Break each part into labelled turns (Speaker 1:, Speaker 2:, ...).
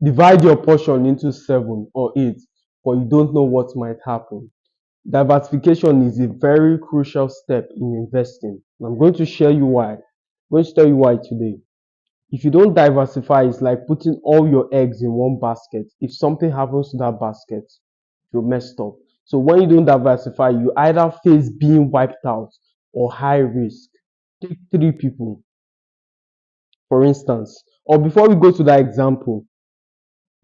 Speaker 1: Divide your portion into 7 or 8, but you don't know what might happen. Diversification is a very crucial step in investing. I'm going to share you why. I'm going to tell you why today. If you don't diversify, it's like putting all your eggs in one basket. If something happens to that basket, you're messed up. So when you don't diversify, you either face being wiped out or high risk. Take 3 people, for instance. Or before we go to that example,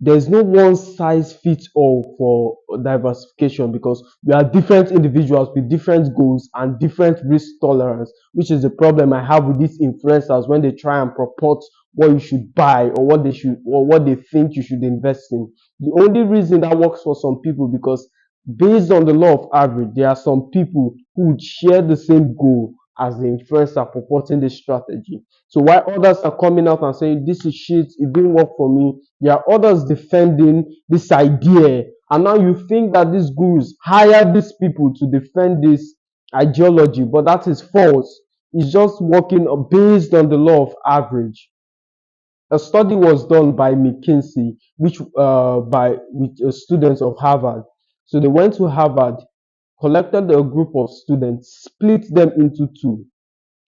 Speaker 1: there's no one size fits all for diversification because we are different individuals with different goals and different risk tolerance, which is the problem I have with these influencers when they try and purport what you should buy or what they think you should invest in. The only reason that works for some people because based on the law of average, there are some people who would share the same goal as the influencer purporting this strategy. So while others are coming out and saying this is shit, it didn't work for me, there are others defending this idea, and now you think that these gurus hire these people to defend this ideology, but that is false. It's just working based on the law of average. A study was done by McKinsey, which by with students of Harvard. So they went to Harvard, collected a group of students, split them into two.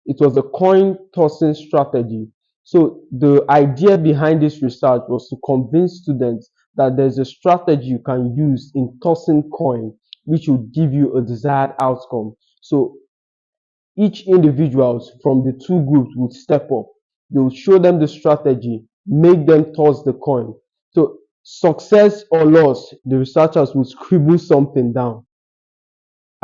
Speaker 1: It was a coin tossing strategy. So the idea behind this research was to convince students that there's a strategy you can use in tossing coin, which will give you a desired outcome. So each individuals from the two groups would step up. They would show them the strategy, make them toss the coin. So success or loss, the researchers would scribble something down.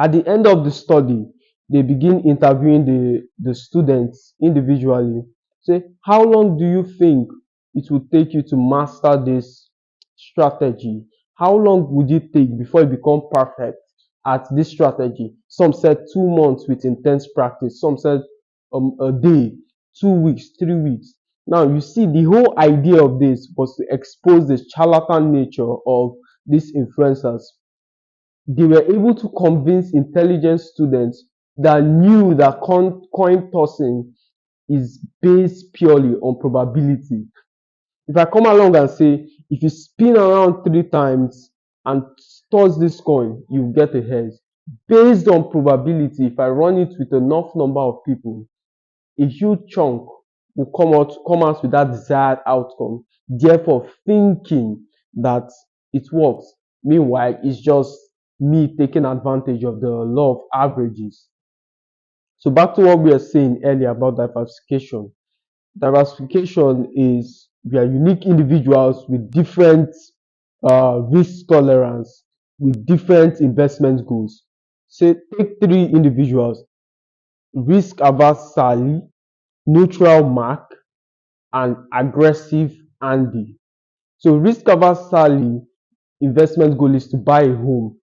Speaker 1: At the end of the study, they begin interviewing the students individually. Say, how long do you think it will take you to master this strategy? How long would it take before you become perfect at this strategy? Some said 2 months with intense practice. Some said a day, 2 weeks, 3 weeks. Now you see the whole idea of this was to expose the charlatan nature of these influencers. They were able to convince intelligent students that knew that coin tossing is based purely on probability. If I come along and say, if you spin around 3 times and toss this coin, you get a head. Based on probability, if I run it with enough number of people, a huge chunk will come out with that desired outcome. Therefore, thinking that it works. Meanwhile, it's just me taking advantage of the law of averages. So back to what we were saying earlier about diversification. Diversification is we are unique individuals with different risk tolerance, with different investment goals. Say take 3 individuals: risk averse Sally, neutral Mark, and aggressive Andy. So risk averse Sally investment goal is to buy a home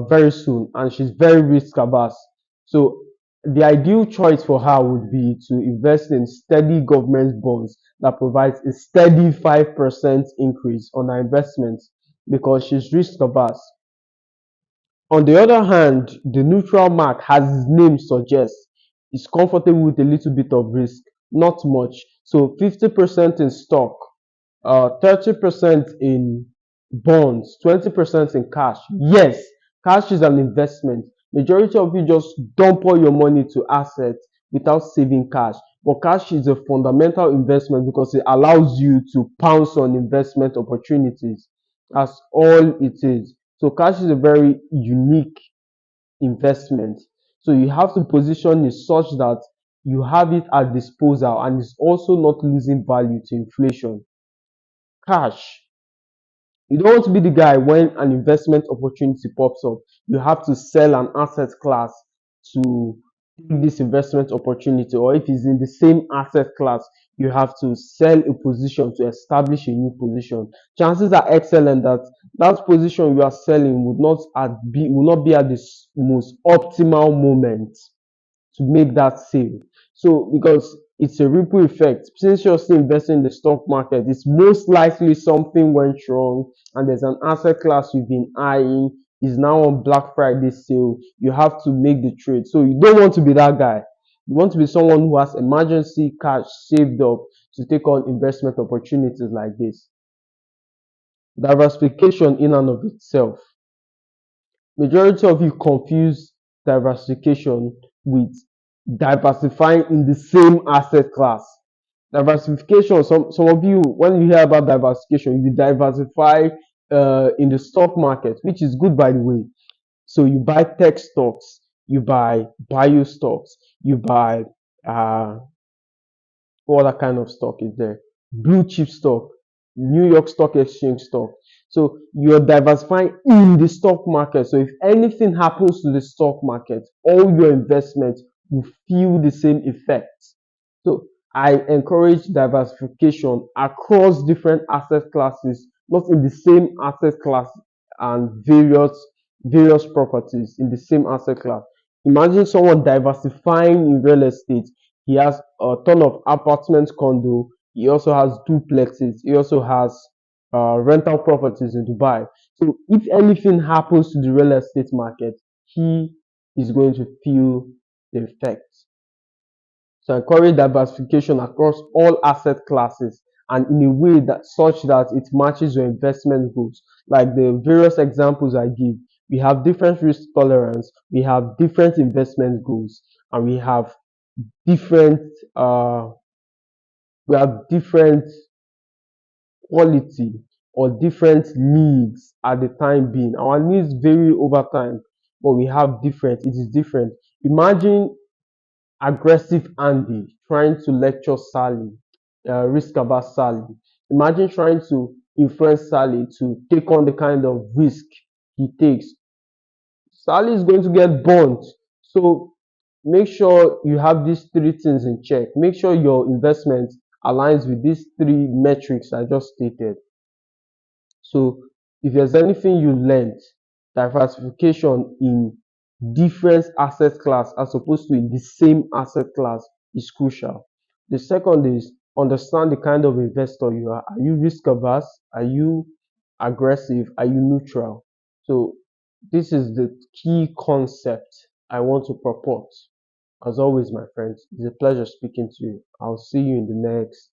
Speaker 1: very soon, and she's very risk averse. So the ideal choice for her would be to invest in steady government bonds that provides a steady 5% increase on her investments because she's risk averse. On the other hand, the neutral mark, as his name suggests, is comfortable with a little bit of risk, not much. So 50% in stock, 30% in bonds, 20% in cash. Yes, cash is an investment. Majority of you just dump all your money to assets without saving cash. But cash is a fundamental investment because it allows you to pounce on investment opportunities. That's all it is. So cash is a very unique investment. So you have to position it such that you have it at disposal and it's also not losing value to inflation. Cash, you don't want to be the guy when an investment opportunity pops up. You have to sell an asset class to take this investment opportunity, or if it's in the same asset class, you have to sell a position to establish a new position. Chances are excellent that that position you are selling would not be at the most optimal moment to make that sale. So because it's a ripple effect, since you're still investing in the stock market, it's most likely something went wrong and there's an asset class you've been eyeing is now on Black Friday sale. You have to make the trade. So you don't want to be that guy. You want to be someone who has emergency cash saved up to take on investment opportunities like this. Diversification in and of itself. Majority of you confuse diversification with diversifying in the same asset class. Diversification, some of you, when you hear about diversification, you diversify in the stock market, which is good by the way. So you buy tech stocks, you buy bio stocks, you buy uh, what other kind of stock is there? Blue chip stock, New York Stock Exchange stock. So you're diversifying in the stock market. So if anything happens to the stock market, all your investments will feel the same effect. So I encourage diversification across different asset classes, not in the same asset class and various properties in the same asset class. Imagine someone diversifying in real estate. He has a ton of apartments, condo. He also has duplexes. He also has rental properties in Dubai. So if anything happens to the real estate market, he is going to feel the effects. So encourage diversification across all asset classes and in a way that such that it matches your investment goals. Like the various examples I give, we have different risk tolerance, we have different investment goals, and different uh, we have different quality or different needs at the time being. Our needs vary over time, but we have different. It is different. Imagine aggressive Andy trying to lecture Sally, risk averse Sally. Imagine trying to influence Sally to take on the kind of risk he takes. Sally is going to get burnt. So make sure you have these three things in check. Make sure your investment aligns with these three metrics I just stated. So if there's anything you learned, diversification in different asset class as opposed to in the same asset class is crucial. The second is understand the kind of investor you are. Are you risk averse? Are you aggressive? Are you neutral? So this is the key concept I want to purport. As always, my friends, it's a pleasure speaking to you. I'll see you in the next